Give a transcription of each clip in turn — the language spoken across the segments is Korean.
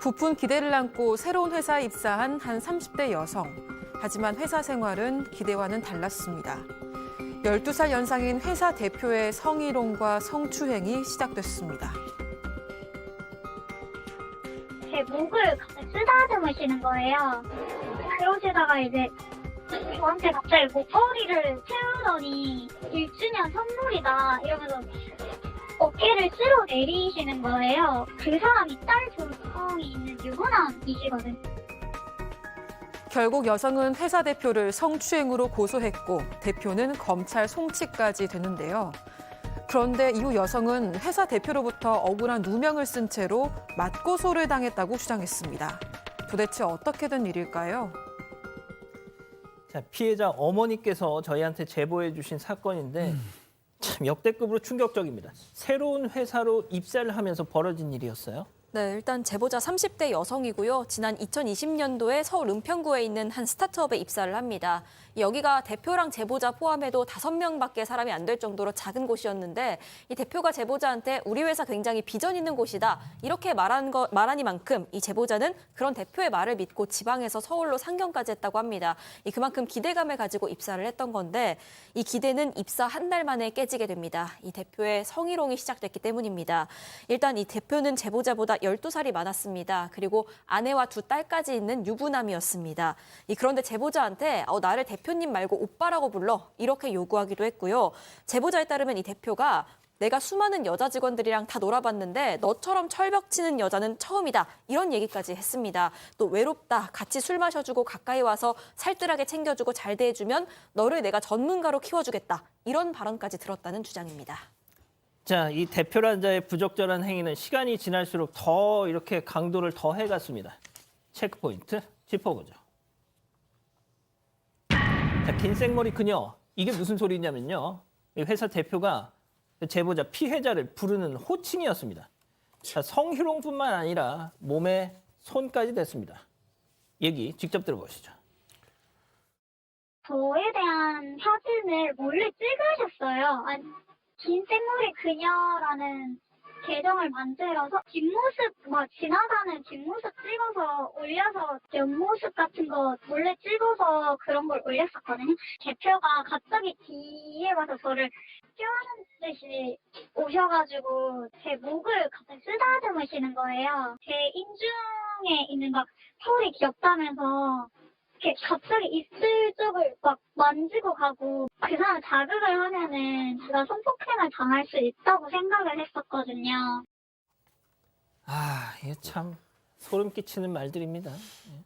부푼 기대를 안고 새로운 회사에 입사한 한 30대 여성. 하지만 회사 생활은 기대와는 달랐습니다. 12살 연상인 회사 대표의 성희롱과 성추행이 시작됐습니다. 제 목을 갑자기 쓰다듬으시는 거예요. 그러시다가 이제 저한테 갑자기 목걸이를 채우더니 1주년 선물이다 이러면서 어깨를 쓸어 내리시는 거예요. 그 사람이 딸 2명이 있는 유부남이시거든요. 결국 여성은 회사 대표를 성추행으로 고소했고 대표는 검찰 송치까지 됐는데요. 그런데 이후 여성은 회사 대표로부터 억울한 누명을 쓴 채로 맞고소를 당했다고 주장했습니다. 도대체 어떻게 된 일일까요? 자, 피해자 어머니께서 저희한테 제보해 주신 사건인데 참 역대급으로 충격적입니다. 새로운 회사로 입사를 하면서 벌어진 일이었어요. 네, 일단 제보자 30대 여성이고요. 지난 2020년도에 서울 은평구에 있는 한 스타트업에 입사를 합니다. 여기가 대표랑 제보자 포함해도 5명밖에 사람이 안 될 정도로 작은 곳이었는데 이 대표가 제보자한테 우리 회사 굉장히 비전 있는 곳이다 이렇게 말하니만큼 이 제보자는 그런 대표의 말을 믿고 지방에서 서울로 상경까지 했다고 합니다. 그만큼 기대감을 가지고 입사를 했던 건데 이 기대는 입사 한 달 만에 깨지게 됩니다. 이 대표의 성희롱이 시작됐기 때문입니다. 일단 이 대표는 제보자보다 12살이 많았습니다. 그리고 아내와 2딸까지 있는 유부남이었습니다. 그런데 제보자한테 나를 대표님 말고 오빠라고 불러 이렇게 요구하기도 했고요. 제보자에 따르면 이 대표가 내가 수많은 여자 직원들이랑 다 놀아봤는데 너처럼 철벽 치는 여자는 처음이다. 이런 얘기까지 했습니다. 또 외롭다. 같이 술 마셔주고 가까이 와서 살뜰하게 챙겨주고 잘 대해주면 너를 내가 전문가로 키워주겠다. 이런 발언까지 들었다는 주장입니다. 자, 이 대표란 자의 부적절한 행위는 시간이 지날수록 더 이렇게 강도를 더 해갔습니다. 체크포인트 짚어보죠. 자, 긴 생머리 그녀. 이게 무슨 소리냐면요. 이 회사 대표가 제보자 피해자를 부르는 호칭이었습니다. 자, 성희롱뿐만 아니라 몸에 손까지 댔습니다. 얘기 직접 들어보시죠. 저에 대한 사진을 몰래 찍으셨어요. 긴 생머리 그녀라는 계정을 만들어서 뒷모습, 지나가는 뒷모습 찍어서 올려서 옆모습 같은 거 몰래 찍어서 그런 걸 올렸었거든요. 대표가 갑자기 뒤에 와서 저를 껴안는 듯이 오셔가지고 제 목을 갑자기 쓰다듬으시는 거예요. 제 인중에 있는 털이 귀엽다면서 이렇게 갑자기 입술 쪽을 만지고 가고 그 사람 자극을 하면은 제가 성폭행을 당할 수 있다고 생각을 했었거든요. 이게 참 소름 끼치는 말들입니다.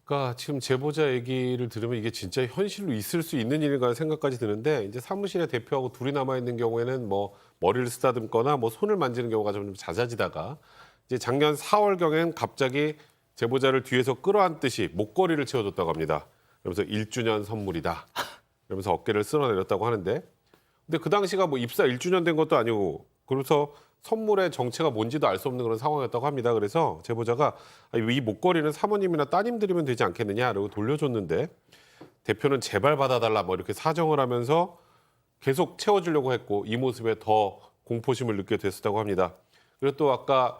그러니까 지금 제보자 얘기를 들으면 이게 진짜 현실로 있을 수 있는 일인가 생각까지 드는데 이제 사무실에 대표하고 둘이 남아 있는 경우에는 머리를 쓰다듬거나 손을 만지는 경우가 좀 잦아지다가 이제 작년 4월경엔 갑자기 제보자를 뒤에서 끌어안듯이 목걸이를 채워줬다고 합니다. 그러면서 1주년 선물이다. 그러면서 어깨를 쓸어내렸다고 하는데 근데 그 당시가 입사 1주년 된 것도 아니고 그래서 선물의 정체가 뭔지도 알 수 없는 그런 상황이었다고 합니다. 그래서 제보자가 이 목걸이는 사모님이나 따님 드리면 되지 않겠느냐 라고 돌려줬는데 대표는 제발 받아달라 이렇게 사정을 하면서 계속 채워주려고 했고 이 모습에 더 공포심을 느끼게 됐었다고 합니다. 그리고 또 아까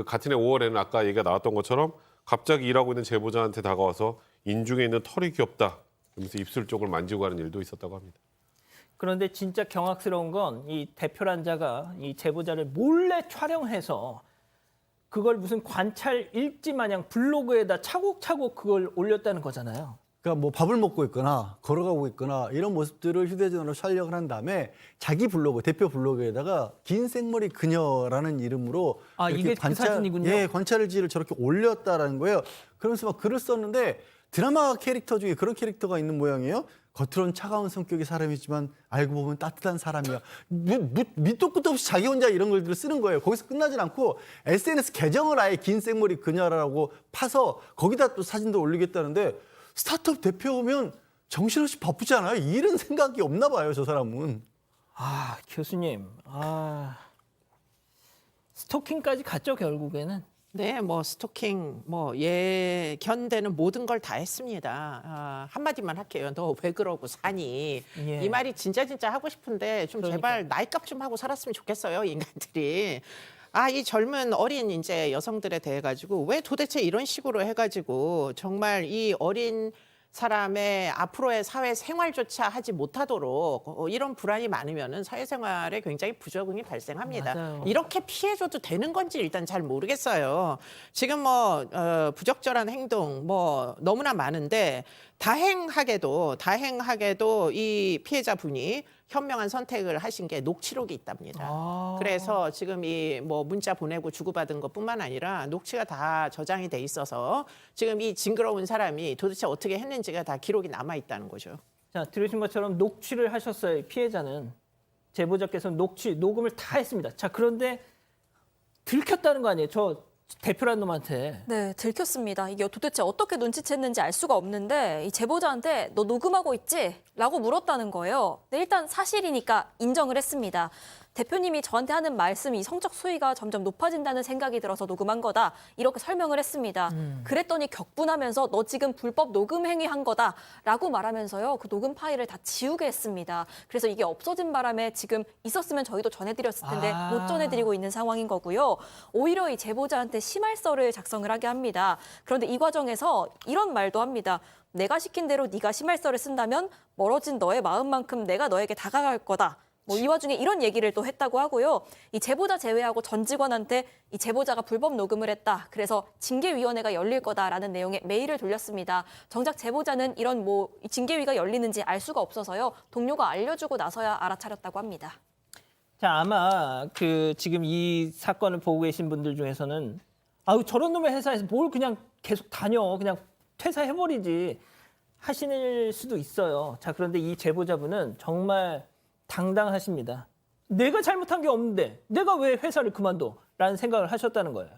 같은 해 5월에는 아까 얘기가 나왔던 것처럼 갑자기 일하고 있는 제보자한테 다가와서 인중에 있는 털이 귀엽다. 그러면서 입술 쪽을 만지고 가는 일도 있었다고 합니다. 그런데 진짜 경악스러운 건 이 대표란 자가 이 제보자를 몰래 촬영해서 그걸 무슨 관찰 일지 마냥 블로그에다 차곡차곡 그걸 올렸다는 거잖아요. 그러니까 밥을 먹고 있거나 걸어가고 있거나 이런 모습들을 휴대전화로 촬영을 한 다음에 자기 블로그, 대표 블로그에다가 긴 생머리 그녀라는 이름으로 이게 그 사진이군요. 예, 관찰지를 저렇게 올렸다라는 거예요. 그러면서 글을 썼는데 드라마 캐릭터 중에 그런 캐릭터가 있는 모양이에요. 겉으로는 차가운 성격의 사람이지만 알고 보면 따뜻한 사람이야. 밑도 끝도 없이 자기 혼자 이런 글들을 쓰는 거예요. 거기서 끝나질 않고 SNS 계정을 아예 긴 생머리 그녀라고 파서 거기다 또 사진도 올리겠다는데 스타트업 대표면 정신없이 바쁘지 않아요? 이런 생각이 없나 봐요, 저 사람은. 교수님. 스토킹까지 갔죠, 결국에는. 네, 스토킹, 견되는 모든 걸 다 했습니다. 한마디만 할게요. 너 왜 그러고 사니? 예. 이 말이 진짜 하고 싶은데 좀 제발 나이값 좀 하고 살았으면 좋겠어요, 인간들이. 이 젊은 어린 이제 여성들에 대해 가지고 왜 도대체 이런 식으로 해가지고 정말 이 어린 사람의 앞으로의 사회 생활조차 하지 못하도록 이런 불안이 많으면은 사회생활에 굉장히 부적응이 발생합니다. 맞아요. 이렇게 피해줘도 되는 건지 일단 잘 모르겠어요. 지금 뭐 부적절한 행동 뭐 너무나 많은데 다행하게도 이 피해자분이 현명한 선택을 하신 게 녹취록이 있답니다. 그래서 지금 이 뭐 문자 보내고 주고받은 것뿐만 아니라 녹취가 다 저장이 돼 있어서 지금 이 징그러운 사람이 도대체 어떻게 했는지가 다 기록이 남아 있다는 거죠. 자, 들으신 것처럼 녹취를 하셨어요. 피해자는. 제보자께서 녹음을 다 했습니다. 자, 그런데 들켰다는 거 아니에요? 저 대표란 놈한테. 네, 들켰습니다. 이게 도대체 어떻게 눈치챘는지 알 수가 없는데 이 제보자한테 너 녹음하고 있지? 라고 물었다는 거예요. 네, 일단 사실이니까 인정을 했습니다. 대표님이 저한테 하는 말씀이 성적 수위가 점점 높아진다는 생각이 들어서 녹음한 거다. 이렇게 설명을 했습니다. 그랬더니 격분하면서 너 지금 불법 녹음 행위한 거다. 라고 말하면서요. 그 녹음 파일을 다 지우게 했습니다. 그래서 이게 없어진 바람에 지금 있었으면 저희도 전해드렸을 텐데 못 전해드리고 있는 상황인 거고요. 오히려 이 제보자한테 심할서를 작성을 하게 합니다. 그런데 이 과정에서 이런 말도 합니다. 내가 시킨 대로 네가 심할서를 쓴다면 멀어진 너의 마음만큼 내가 너에게 다가갈 거다. 뭐 이 와중에 이런 얘기를 또 했다고 하고요. 이 제보자 제외하고 전 직원한테 이 제보자가 불법 녹음을 했다. 그래서 징계위원회가 열릴 거다라는 내용의 메일을 돌렸습니다. 정작 제보자는 이런 이 징계위가 열리는지 알 수가 없어서요. 동료가 알려주고 나서야 알아차렸다고 합니다. 자, 아마 지금 이 사건을 보고 계신 분들 중에서는 저런 놈의 회사에서 뭘 그냥 계속 다녀. 그냥 퇴사해버리지 하실 수도 있어요. 자, 그런데 이 제보자분은 정말 당당하십니다. 내가 잘못한 게 없는데 내가 왜 회사를 그만둬? 라는 생각을 하셨다는 거예요.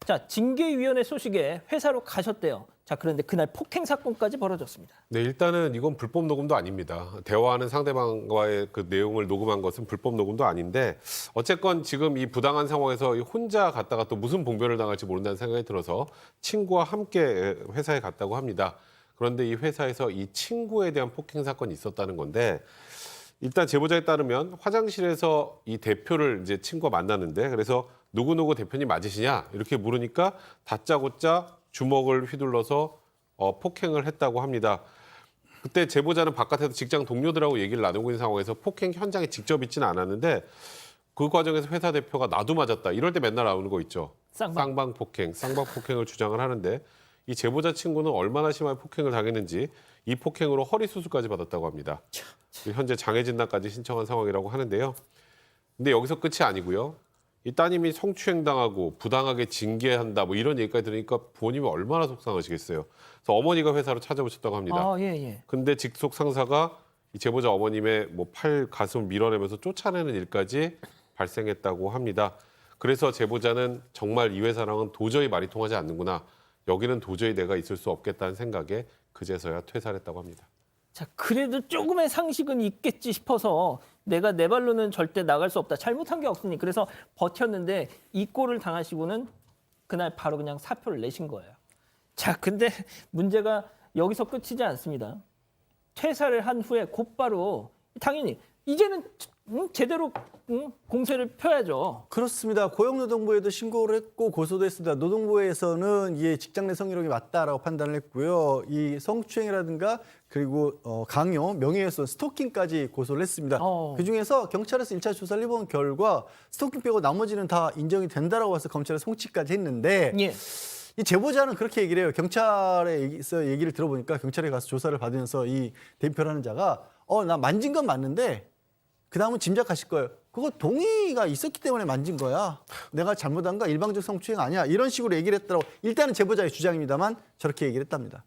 자, 징계위원회 소식에 회사로 가셨대요. 자, 그런데 그날 폭행 사건까지 벌어졌습니다. 네, 일단은 이건 불법 녹음도 아닙니다. 대화하는 상대방과의 그 내용을 녹음한 것은 불법 녹음도 아닌데 어쨌건 지금 이 부당한 상황에서 혼자 갔다가 또 무슨 봉변을 당할지 모른다는 생각이 들어서 친구와 함께 회사에 갔다고 합니다. 그런데 이 회사에서 이 친구에 대한 폭행 사건이 있었다는 건데 일단 제보자에 따르면 화장실에서 이 대표를 이제 친구가 만났는데 그래서 누구누구 대표님 맞으시냐 이렇게 물으니까 다짜고짜 주먹을 휘둘러서 폭행을 했다고 합니다. 그때 제보자는 바깥에서 직장 동료들하고 얘기를 나누고 있는 상황에서 폭행 현장에 직접 있지는 않았는데 그 과정에서 회사 대표가 나도 맞았다. 이럴 때 맨날 나오는 거 있죠. 쌍방 폭행을 주장을 하는데 이 제보자 친구는 얼마나 심하게 폭행을 당했는지 이 폭행으로 허리 수술까지 받았다고 합니다. 현재 장애 진단까지 신청한 상황이라고 하는데요. 근데 여기서 끝이 아니고요. 이 따님이 성추행 당하고 부당하게 징계한다 뭐 이런 얘기까지 들으니까 부모님이 얼마나 속상하시겠어요. 그래서 어머니가 회사로 찾아오셨다고 합니다. 예. 근데 직속 상사가 이 제보자 어머님의 뭐 팔, 가슴을 밀어내면서 쫓아내는 일까지 발생했다고 합니다. 그래서 제보자는 정말 이 회사랑은 도저히 말이 통하지 않는구나. 여기는 도저히 내가 있을 수 없겠다는 생각에 그제서야 퇴사를 했다고 합니다. 자, 그래도 조금의 상식은 있겠지 싶어서 내가 내 발로는 절대 나갈 수 없다. 잘못한 게 없으니. 그래서 버텼는데 이 꼴을 당하시고는 그날 바로 그냥 사표를 내신 거예요. 자, 근데 문제가 여기서 끝이지 않습니다. 퇴사를 한 후에 곧바로 당연히 이제는 제대로 공세를 펴야죠. 그렇습니다. 고용노동부에도 신고를 했고 고소도 했습니다. 노동부에서는 이게 직장 내 성희롱이 맞다라고 판단을 했고요. 이 성추행이라든가 그리고 강요, 명예훼손, 스토킹까지 고소를 했습니다. 그중에서 경찰에서 1차 조사를 해본 결과 스토킹 빼고 나머지는 다 인정이 된다라고 해서 검찰에 송치까지 했는데 예. 이 제보자는 그렇게 얘기를 해요. 경찰에서 얘기를 들어보니까 경찰에 가서 조사를 받으면서 이 대표라는 자가 나 만진 건 맞는데 그다음은 짐작하실 거예요. 그거 동의가 있었기 때문에 만진 거야. 내가 잘못한 거 일방적 성추행 아니야. 이런 식으로 얘기를 했더라고. 일단은 제보자의 주장입니다만 저렇게 얘기를 했답니다.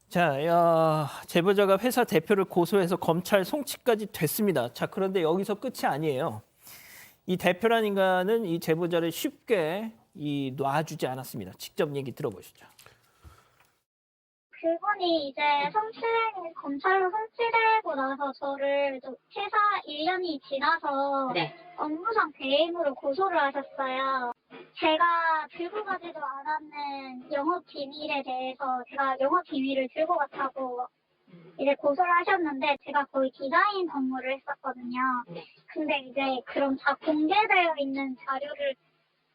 자, 제보자가 회사 대표를 고소해서 검찰 송치까지 됐습니다. 자, 그런데 여기서 끝이 아니에요. 이 대표란 인간은 이 제보자를 쉽게 놔주지 않았습니다. 직접 얘기 들어보시죠. 그분이 이제 성추행 검찰로 송치되고 나서 저를 또 퇴사 1년이 지나서 업무상 배임으로 고소를 하셨어요. 제가 들고 가지도 않았는 영업 비밀에 대해서 제가 영업 비밀을 들고 갔다고 이제 고소를 하셨는데 제가 거의 디자인 업무를 했었거든요. 근데 이제 그런 다 공개되어 있는 자료를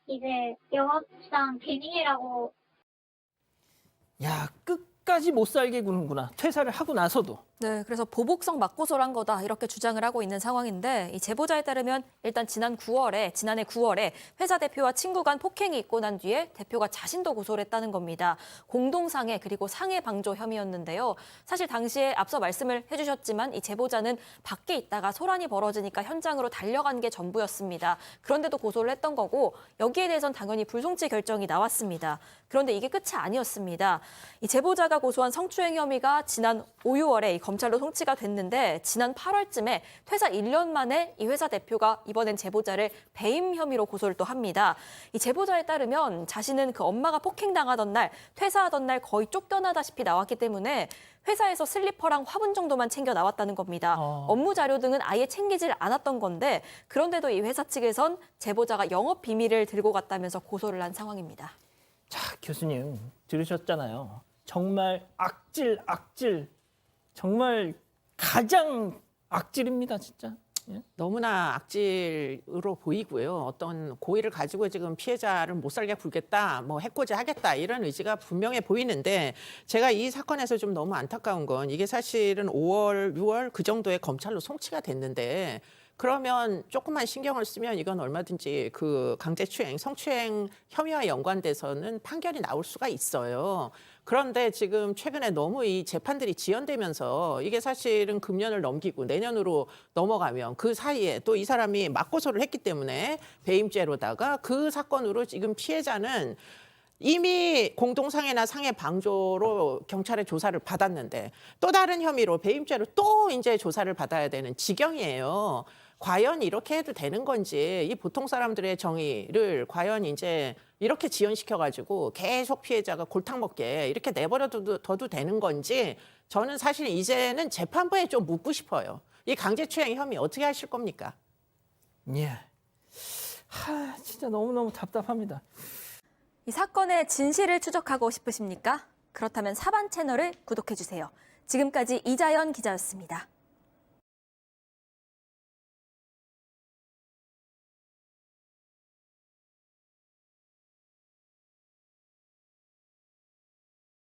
이제 영업상 비밀이라고. 야, 끝까지 못 살게 구는구나. 퇴사를 하고 나서도. 네, 그래서 보복성 맞고소를 한 거다 이렇게 주장을 하고 있는 상황인데 이 제보자에 따르면 일단 지난해 9월에 회사 대표와 친구 간 폭행이 있고 난 뒤에 대표가 자신도 고소를 했다는 겁니다. 공동상해 그리고 상해 방조 혐의였는데요. 사실 당시에 앞서 말씀을 해주셨지만 이 제보자는 밖에 있다가 소란이 벌어지니까 현장으로 달려간 게 전부였습니다. 그런데도 고소를 했던 거고 여기에 대해선 당연히 불송치 결정이 나왔습니다. 그런데 이게 끝이 아니었습니다. 이 제보자가 고소한 성추행 혐의가 지난 5, 6월에 검찰로 송치가 됐는데 지난 8월쯤에 퇴사 1년 만에 이 회사 대표가 이번엔 제보자를 배임 혐의로 고소를 또 합니다. 이 제보자에 따르면 자신은 그 엄마가 폭행당하던 날, 퇴사하던 날 거의 쫓겨나다시피 나왔기 때문에 회사에서 슬리퍼랑 화분 정도만 챙겨 나왔다는 겁니다. 업무 자료 등은 아예 챙기질 않았던 건데 그런데도 이 회사 측에선 제보자가 영업 비밀을 들고 갔다면서 고소를 한 상황입니다. 자, 교수님 들으셨잖아요. 정말 악질. 정말 가장 악질입니다, 진짜. 예? 너무나 악질으로 보이고요. 어떤 고의를 가지고 지금 피해자를 못 살게 굴겠다, 뭐 해코지 하겠다 이런 의지가 분명해 보이는데 제가 이 사건에서 좀 너무 안타까운 건 이게 사실은 5월, 6월 그 정도에 검찰로 송치가 됐는데 그러면 조금만 신경을 쓰면 이건 얼마든지 그 강제추행, 성추행 혐의와 연관돼서는 판결이 나올 수가 있어요. 그런데 지금 최근에 너무 이 재판들이 지연되면서 이게 사실은 금년을 넘기고 내년으로 넘어가면 그 사이에 또 이 사람이 맞고소를 했기 때문에 배임죄로다가 그 사건으로 지금 피해자는 이미 공동상해나 상해 방조로 경찰에 조사를 받았는데 또 다른 혐의로 배임죄로 또 이제 조사를 받아야 되는 지경이에요. 과연 이렇게 해도 되는 건지 이 보통 사람들의 정의를 과연 이제 이렇게 지연시켜가지고 계속 피해자가 골탕 먹게 이렇게 내버려둬도 되는 건지 저는 사실 이제는 재판부에 좀 묻고 싶어요. 이 강제추행 혐의 어떻게 하실 겁니까? 예. 진짜 너무너무 답답합니다. 이 사건의 진실을 추적하고 싶으십니까? 그렇다면 사반 채널을 구독해주세요. 지금까지 이자연 기자였습니다.